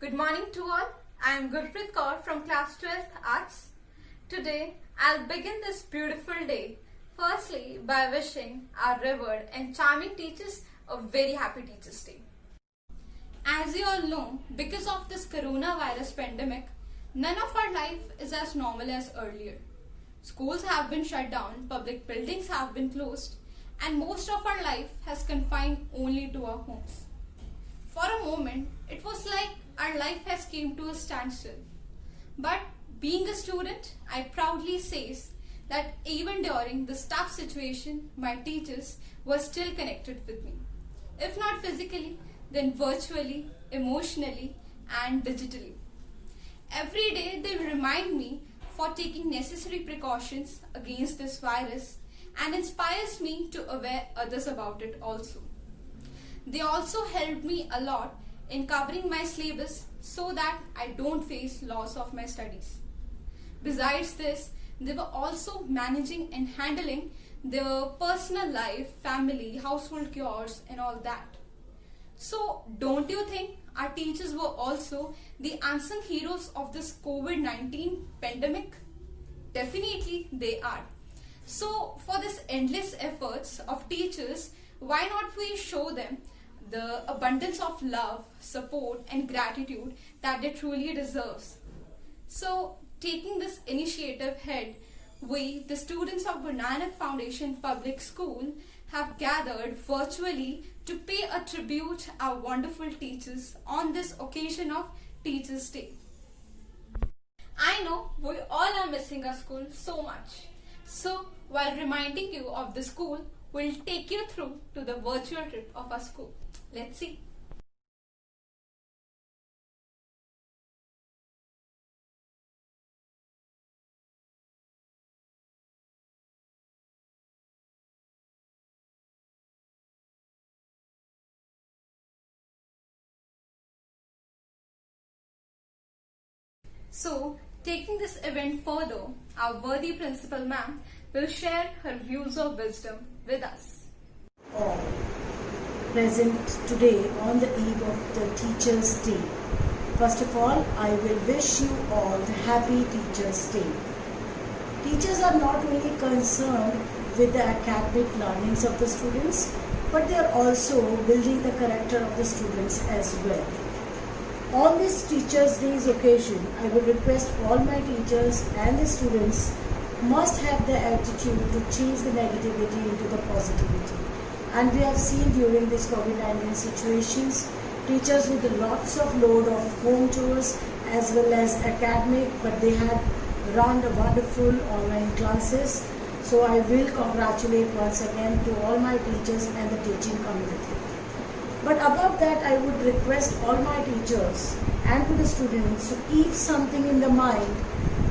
Good morning to all. I am Gurpreet Kaur from class 12th Arts. Today, I'll begin this beautiful day firstly by wishing our revered and charming teachers a very happy Teachers' Day. As you all know, because of this coronavirus pandemic, none of our life is as normal as earlier. Schools have been shut down, public buildings have been closed, and most of our life has confined only to our homes. For a moment, it was like our life has came to a standstill. But being a student, I proudly says that even during this tough situation, my teachers were still connected with me. If not physically, then virtually, emotionally, and digitally. Every day they remind me for taking necessary precautions against this virus and inspires me to aware others about it also. They also helped me a lot in covering my syllabus so that I don't face loss of my studies. Besides this, they were also managing and handling their personal life, family, household chores and all that. So don't you think our teachers were also the unsung heroes of this COVID-19 pandemic? Definitely they are. So for this endless efforts of teachers, why not we show them the abundance of love, support and gratitude that they truly deserve. So taking this initiative ahead, we, the students of Guru Nanak Foundation Public School, have gathered virtually to pay a tribute to our wonderful teachers on this occasion of Teachers' Day. I know we all are missing our school so much. So while reminding you of the school, we'll take you through to the virtual trip of our school. Let's see. So, taking this event further, our worthy principal ma'am will share her views of wisdom with us. All present today on the eve of the Teachers' Day. First of all, I will wish you all the happy Teachers' Day. Teachers are not only concerned with the academic learnings of the students, but they are also building the character of the students as well. On this Teachers' Day's occasion, I would request all my teachers and the students must have the attitude to change the negativity into the positivity. And we have seen during this COVID-19 situations, teachers with lots of load of home chores as well as academic, but they had run wonderful online classes. So I will congratulate once again to all my teachers and the teaching community. But above that, I would request all my teachers and to the students to keep something in the mind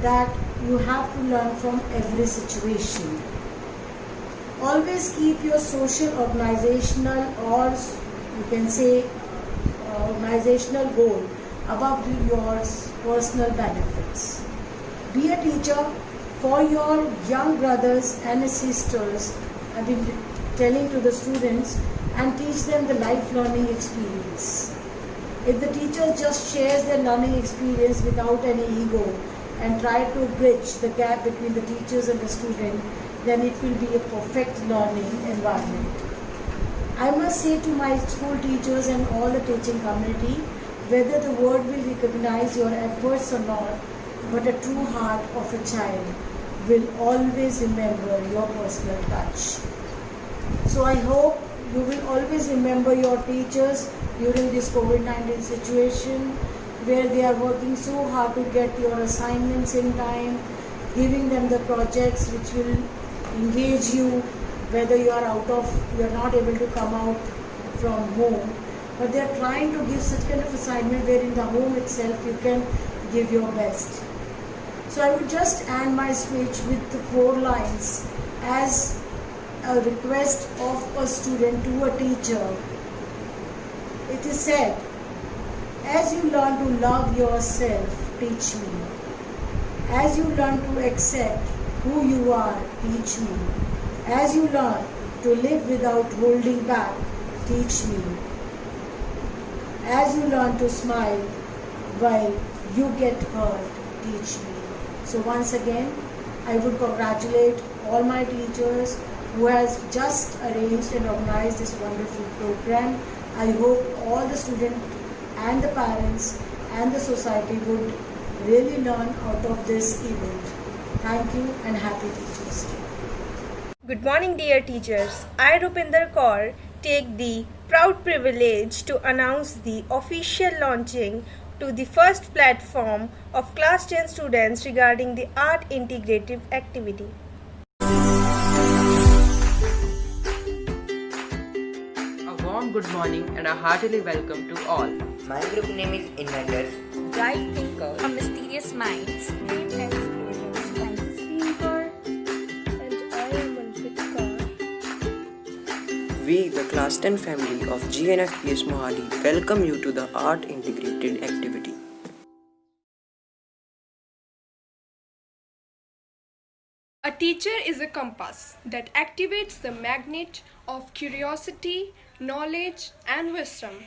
that you have to learn from every situation. Always keep your social, organizational, or you can say organizational goal above your personal benefits. Be a teacher for your young brothers and sisters. I've been telling to the students and teach them the life learning experience. If the teacher just shares their learning experience without any ego and try to bridge the gap between the teachers and the student, then it will be a perfect learning environment. I must say to my school teachers and all the teaching community, whether the world will recognize your efforts or not, but a true heart of a child will always remember your personal touch. So I hope you will always remember your teachers during this COVID-19 situation where they are working so hard to get your assignments in time, giving them the projects which will engage you, whether you are not able to come out from home, but they are trying to give such kind of assignment where in the home itself you can give your best. So I would just end my speech with the 4 lines as a request of a student to a teacher. It is said, as you learn to love yourself, teach me. As you learn to accept who you are, teach me. As you learn to live without holding back, teach me. As you learn to smile, while you get hurt, teach me. So once again, I would congratulate all my teachers who has just arranged and organized this wonderful program. I hope all the students and the parents and the society would really learn out of this event. Thank you and happy Teachers Day. Good morning, dear teachers. I, Rupinder Kaur, take the proud privilege to announce the official launching to the first platform of Class 10 students regarding the art integrative activity. A warm good morning and a heartily welcome to all. My group name is Inventors. Bright Thinkers, A Mysterious Minds. We, the Class 10 family of GNFPS Mohali, welcome you to the Art Integrated Activity. A teacher is a compass that activates the magnet of curiosity, knowledge, and wisdom.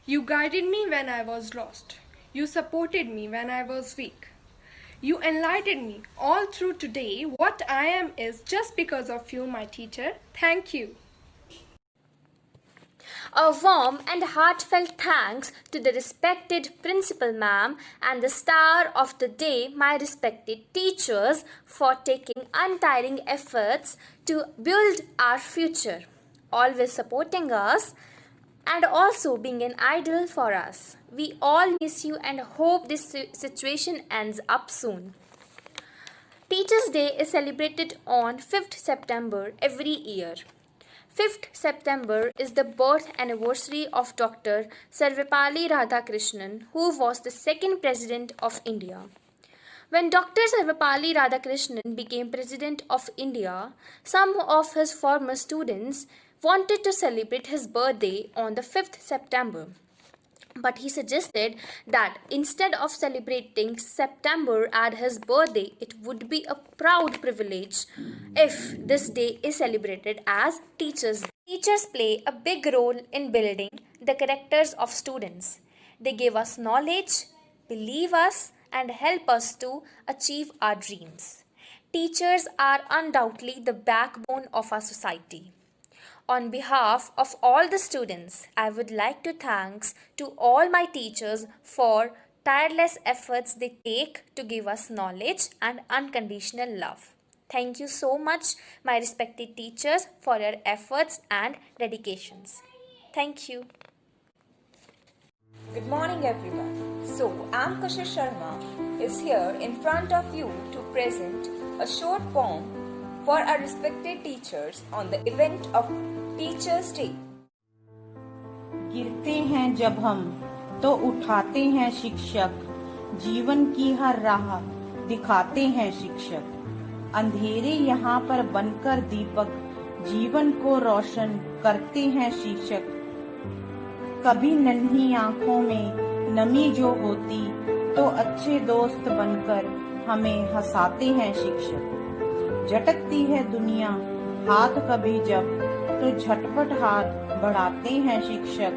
You guided me when I was lost. You supported me when I was weak. You enlightened me all through today. What I am is just because of you, my teacher. Thank you. A warm and heartfelt thanks to the respected Principal Ma'am and the star of the day, my respected teachers, for taking untiring efforts to build our future, always supporting us and also being an idol for us. We all miss you and hope this situation ends up soon. Teachers' Day is celebrated on 5th September every year. 5th September is the birth anniversary of Dr. Sarvepalli Radhakrishnan, who was the second President of India. When Dr. Sarvepalli Radhakrishnan became President of India, some of his former students wanted to celebrate his birthday on the 5th September. But he suggested that instead of celebrating September as his birthday, it would be a proud privilege if this day is celebrated as Teachers' Day. Teachers play a big role in building the characters of students. They give us knowledge, believe us, and help us to achieve our dreams. Teachers are undoubtedly the backbone of our society. On behalf of all the students, I would like to thanks to all my teachers for tireless efforts they take to give us knowledge and unconditional love. Thank you so much, my respected teachers, for your efforts and dedications. Thank you. Good morning, everyone. So, I'm Kashish Sharma is here in front of you to present a short poem for our respected teachers on the event of Teachers' Day. गिरते हैं जब हम तो उठाते हैं शिक्षक, जीवन की हर राह दिखाते हैं शिक्षक। अंधेरे यहाँ पर बनकर दीपक, जीवन को रोशन करते हैं शिक्षक। कभी नन्ही आँखों में नमी जो होती तो अच्छे दोस्त बनकर हमें हंसाते हैं शिक्षक। झटकती है दुनिया हाथ कभी जब तो झटपट हाथ बढ़ाते हैं शिक्षक।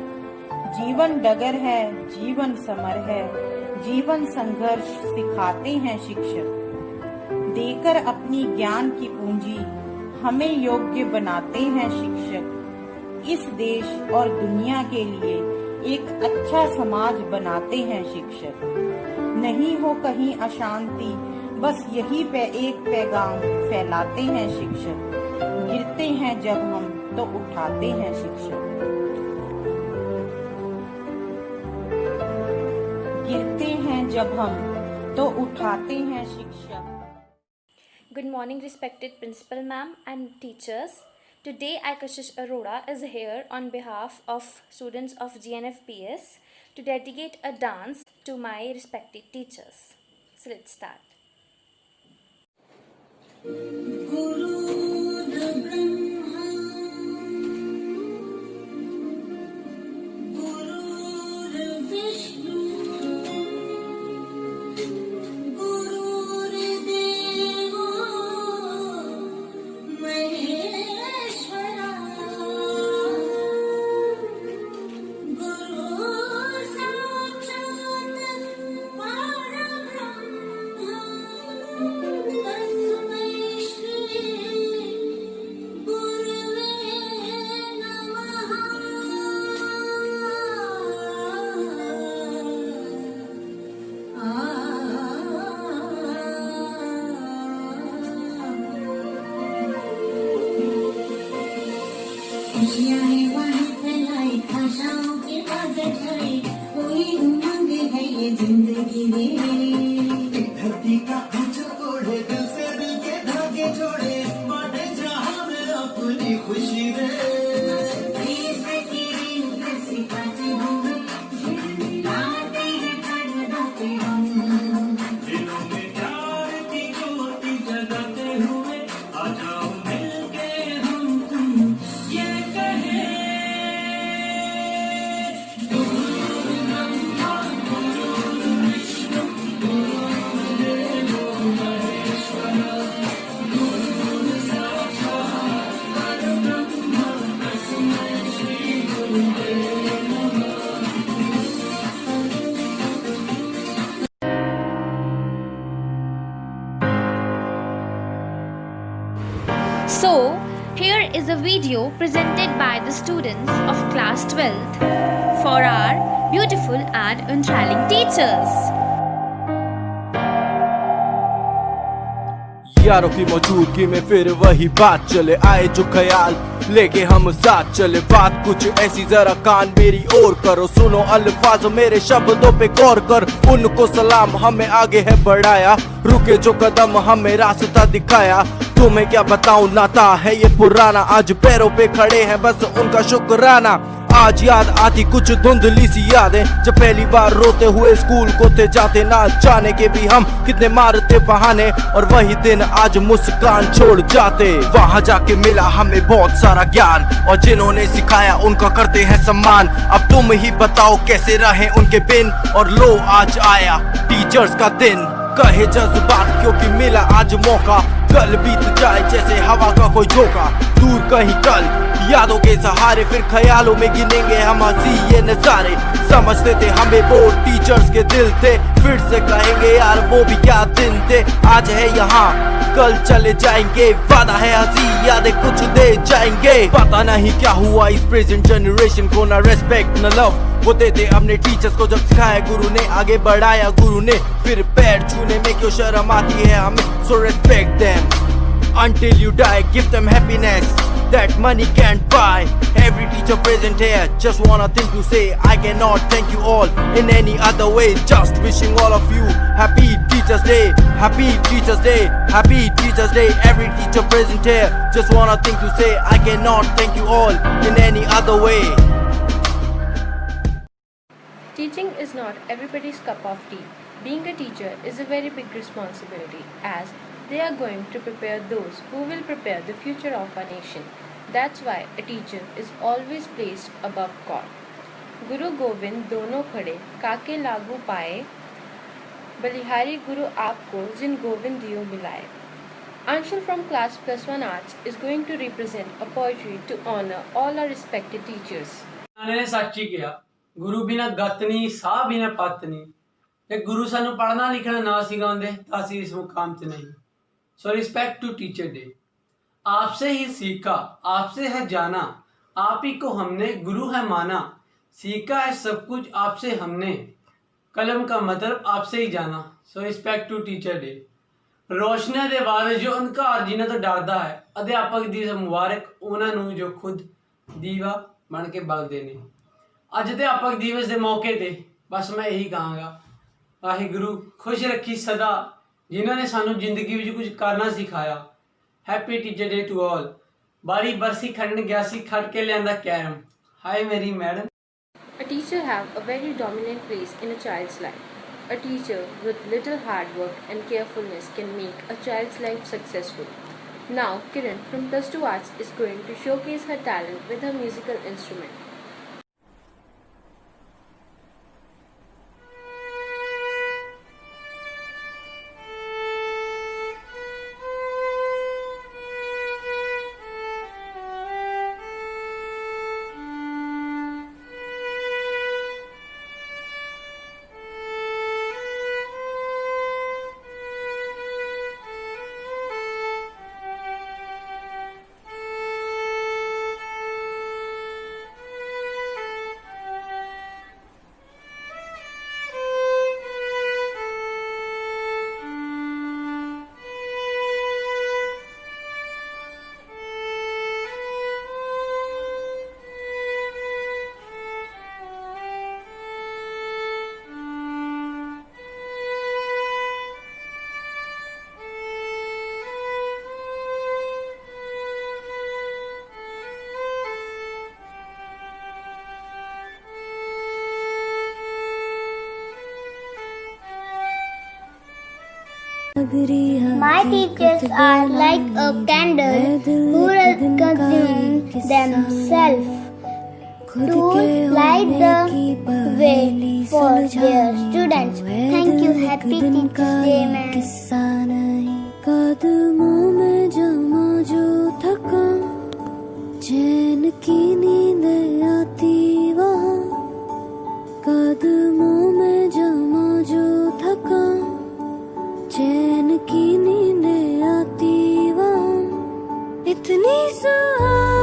जीवन डगर है, जीवन समर है, जीवन संघर्ष सिखाते हैं शिक्षक। देकर अपनी ज्ञान की पूंजी हमें योग्य बनाते हैं शिक्षक। इस देश और दुनिया के लिए एक अच्छा समाज बनाते हैं शिक्षक। नहीं हो कहीं अशांति, बस यही एक पैगाम फैलाते हैं शिक्षक। गिरते हैं जब हम तो उठाते हैं शिक्षक। गिरते हैं जब हम तो उठाते हैं शिक्षक। Good morning, respected Principal Ma'am and teachers. Today, I, Kashish Arora, is here on behalf of students of GNFPS to dedicate a dance to my respected teachers. So let's start. Guru Sakshat is a video presented by the students of class 12th for our beautiful and enthralling teachers. यारों की मौजूदगी में फिर वही बात चले, आए जो ख्याल लेके हम साथ चले। बात कुछ ऐसी जरा कान मेरी ओर करो, सुनो अल्फाज मेरे शब्दों पे गौर कर। उनको सलाम हमें आगे है बढ़ाया, रुके जो कदम हमें रास्ता दिखाया। तुम्हें क्या बताऊं नाता है ये पुराना, आज पैरों पे खड़े हैं बस उनका शुक्राना। आज याद आती कुछ धुंधली सी यादें, जब पहली बार रोते हुए स्कूल को थे जाते, ना जाने के भी हम कितने मारते बहाने, और वही दिन आज मुस्कान छोड़ जाते। वहाँ जाके मिला हमें बहुत सारा ज्ञान, और जिन्होंने सिखाया उनका करते हैं सम्मान। अब तुम ही बताओ कैसे रहे उनके बिन, और लो आज आया टीचर्स का दिन। कहे जज्बात क्योंकि मिला आज मौका, कल बीत जाए जैसे हवा का कोई झोंका। दूर कहीं कल यादों के सहारे, फिर ख्यालों में गिनेंगे हम हंसी ये नजारे। समझते थे हमें वो टीचर्स के दिल थे, फिर से कहेंगे यार वो भी क्या दिन थे। आज है यहाँ कल चले जाएंगे, वादा है हंसी यादें कुछ दे जाएंगे। पता नहीं क्या हुआ इस प्रेजेंट जनरेशन को, ना रेस्पेक्ट न लव वो देते अपने टीचर्स को। जब सिखाया गुरु ने आगे बढ़ाया गुरु ने, फिर पैर छूने में क्यों शर्म आती है हमें। So respect them until you die, give them happiness that money can't buy. Every teacher present here just want a thing to say, I cannot thank you all in any other way. Just wishing all of you happy Teachers Day, happy Teachers Day, happy Teachers Day. Every teacher present here just want a thing to say, I cannot thank you all in any other way. Teaching is not everybody's cup of tea. Being a teacher is a very big responsibility, as they are going to prepare those who will prepare the future of our nation. That's why a teacher is always placed above God. गुरु गोविंद दोनों खड़े काके लागू पाए, बलिहारी गुरु आपको जिन गोविंद दियो मिलाए. Anshul from class +1 Arts is going to represent a poetry to honor all our respected teachers. ने साची किया, गुरु बिना गत नहीं, साह बिना पत नहीं। ते गुरु सानू पढ़ना लिखना ना सिखाते तो असीं इस मुकाम ते नहीं। So respect to teacher day. आपसे ही सीखा, आपसे है जाना, आप ही को हमने गुरु है माना। सीखा है सब कुछ आपसे हमने, कलम का मतलब आपसे ही जाना। So respect to teacher day. रोशनी दे वारिस जो अंधकार जिन्हां तो डरदा है, अध्यापक दी मुबारक उन्हां नूं जो खुद दीवा बन के बलदे ने। अज अध्यापक दिवस के मौके ते बस मैं यही कहांगा, वाहिगुरु खुश रखी सदा जिन्होंने सानू जिंदगी में कुछ करना सिखाया। Happy teacher day to all. बारी बरसी खड़न गया सी, खड़ के लियांदा कैरम। हाय मेरी madam. A teacher have a very dominant place in a child's life. A teacher with little hard work and carefulness can make a child's life successful. Now Kiran from +2 Arts is going to showcase her talent with her musical instrument. My teachers are like a candle who consume themselves to light the way for their students. Thank you. Happy Teachers Day, ma'am. कदमों में जमा जो थका, चैन की नींद आती वहाँ। कदमों में जमा जो थका, चैन की नींद आती वहाँ। इतनी सुहानी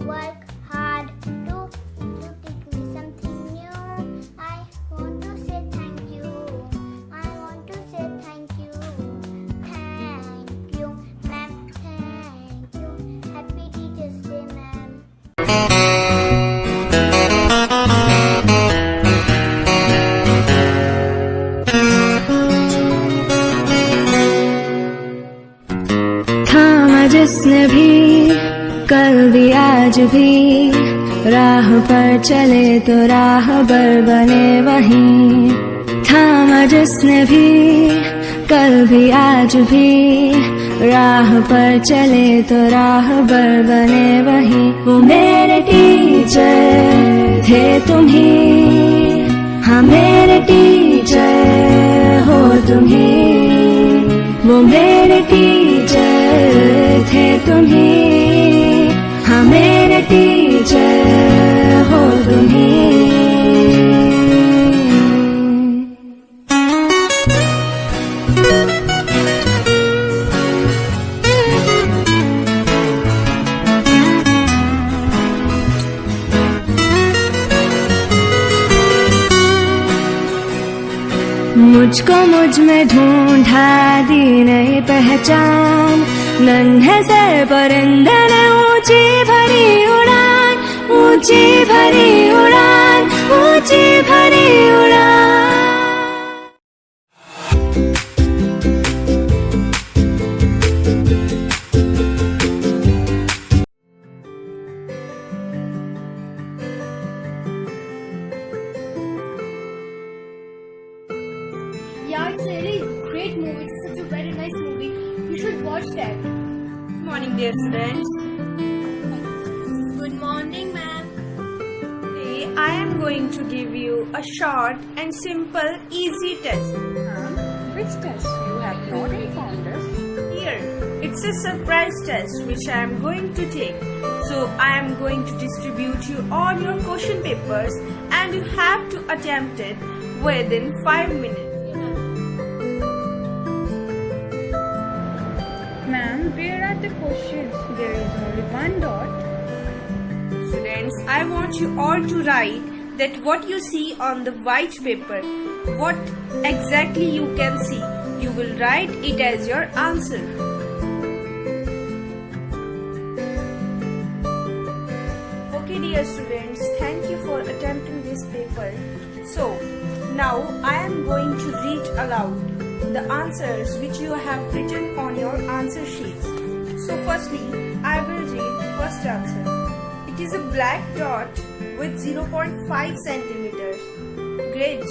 work hard to teach me something new. I want to say thank you. I want to say thank you. Thank you, ma'am. Thank you. Happy Teachers Day, ma'am. थामा जिसने भी कल भी आज भी राह पर चले तो राहबर बने वहीं। थामा जिसने भी कल भी आज भी राह पर चले तो राहबर बने वहीं। वो मेरे टीचर थे तुम ही, हाँ मेरे टीचर हो तुम ही। वो मेरे टीचर थे तुम ही, हाँ मेरे टीचर हो तुम ही। मुझको मुझ में ढूंढा दी नई पहचान। नन्हे सर परिंदे ने ऊंची भरी उड़ान, ऊंची भरी उड़ान, ऊंची भरी उड़ान। Yeah, it's really great movie. It's such a very nice movie. You should watch that. Good morning, dear students. Good morning, ma'am. Today I am going to give you a short and simple, easy test. Which test? You have not informed us. Here, it's a surprise test which I am going to take. So I am going to distribute you all your question papers and you have to attempt it within 5 minutes. Ma'am, where are the questions? There is only one dot. Students, I want you all to write that what you see on the white paper, what exactly you can see. You will write it as your answer. Okay, dear students, thank you for attempting this paper. So, now I am going to read aloud the answers which you have written on your answer sheets. So firstly, I will read the first answer. It is a black dot with 0.5 centimeters. Great.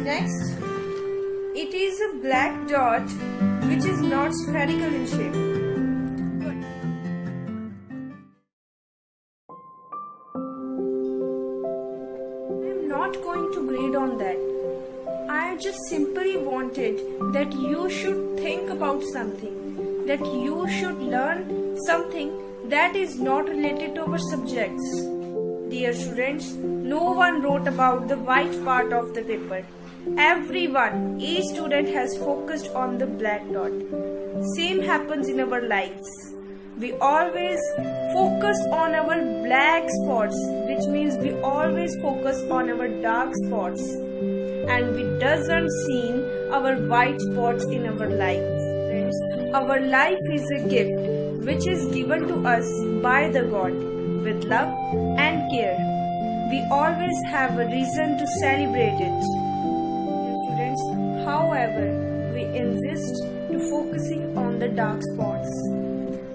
Next, it is a black dot which is not spherical in shape. Good. I am not going to grade on that. I just simply wanted that you should think about something, that you should learn something that is not related to our subjects. Dear students, no one wrote about the white part of the paper. Everyone, each student has focused on the black dot. Same happens in our lives. We always focus on our black spots, which means we always focus on our dark spots. And we doesn't see our white spots in our life. Friends, our life is a gift which is given to us by the God with love and care. We always have a reason to celebrate it. Dear students, however, we insist to focusing on the dark spots,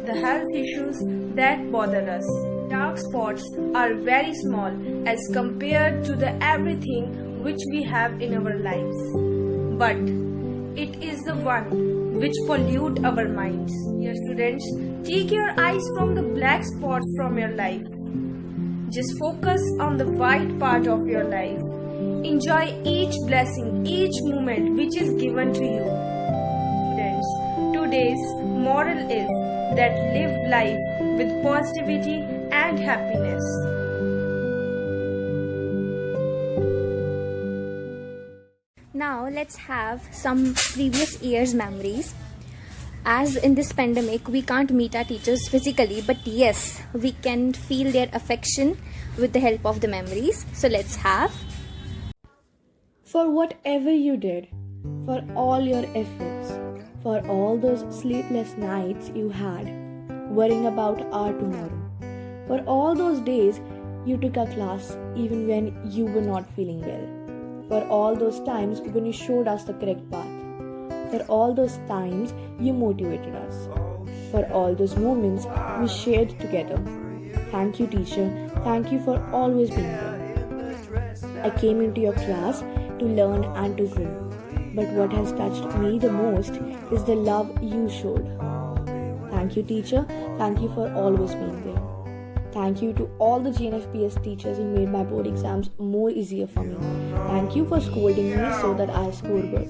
the health issues that bother us. Dark spots are very small as compared to the everything which we have in our lives, but it is the one which pollute our minds. Dear students, take your eyes from the black spots from your life. Just focus on the white part of your life. Enjoy each blessing, each moment which is given to you. Students, today's moral is that live life with positivity and happiness. Now let's have some previous year's memories. As in this pandemic, we can't meet our teachers physically, but yes, we can feel their affection with the help of the memories. So let's have. For whatever you did, for all your efforts, for all those sleepless nights you had, worrying about our tomorrow, for all those days you took a class even when you were not feeling well, for all those times when you showed us the correct path, for all those times you motivated us, for all those moments we shared together. Thank you, teacher. Thank you for always being there. I came into your class to learn and to grow. But what has touched me the most is the love you showed. Thank you, teacher. Thank you for always being there. Thank you to all the GNFPS teachers who made my board exams more easier for me. Thank you for scolding me so that I score good.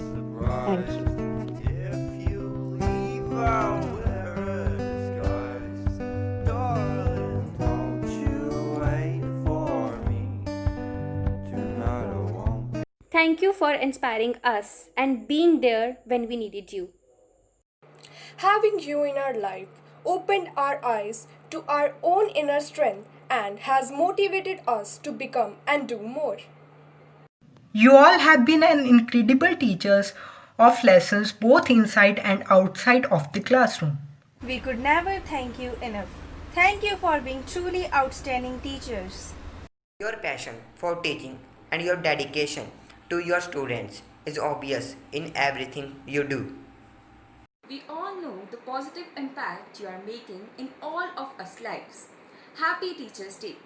Thank you. Thank you for inspiring us and being there when we needed you. Having you in our life opened our eyes to our own inner strength and has motivated us to become and do more. You all have been an incredible teachers of lessons both inside and outside of the classroom. We could never thank you enough. Thank you for being truly outstanding teachers. Your passion for teaching and your dedication to your students is obvious in everything you do. We all know the positive impact you are making in all of us lives. Happy Teachers' Day.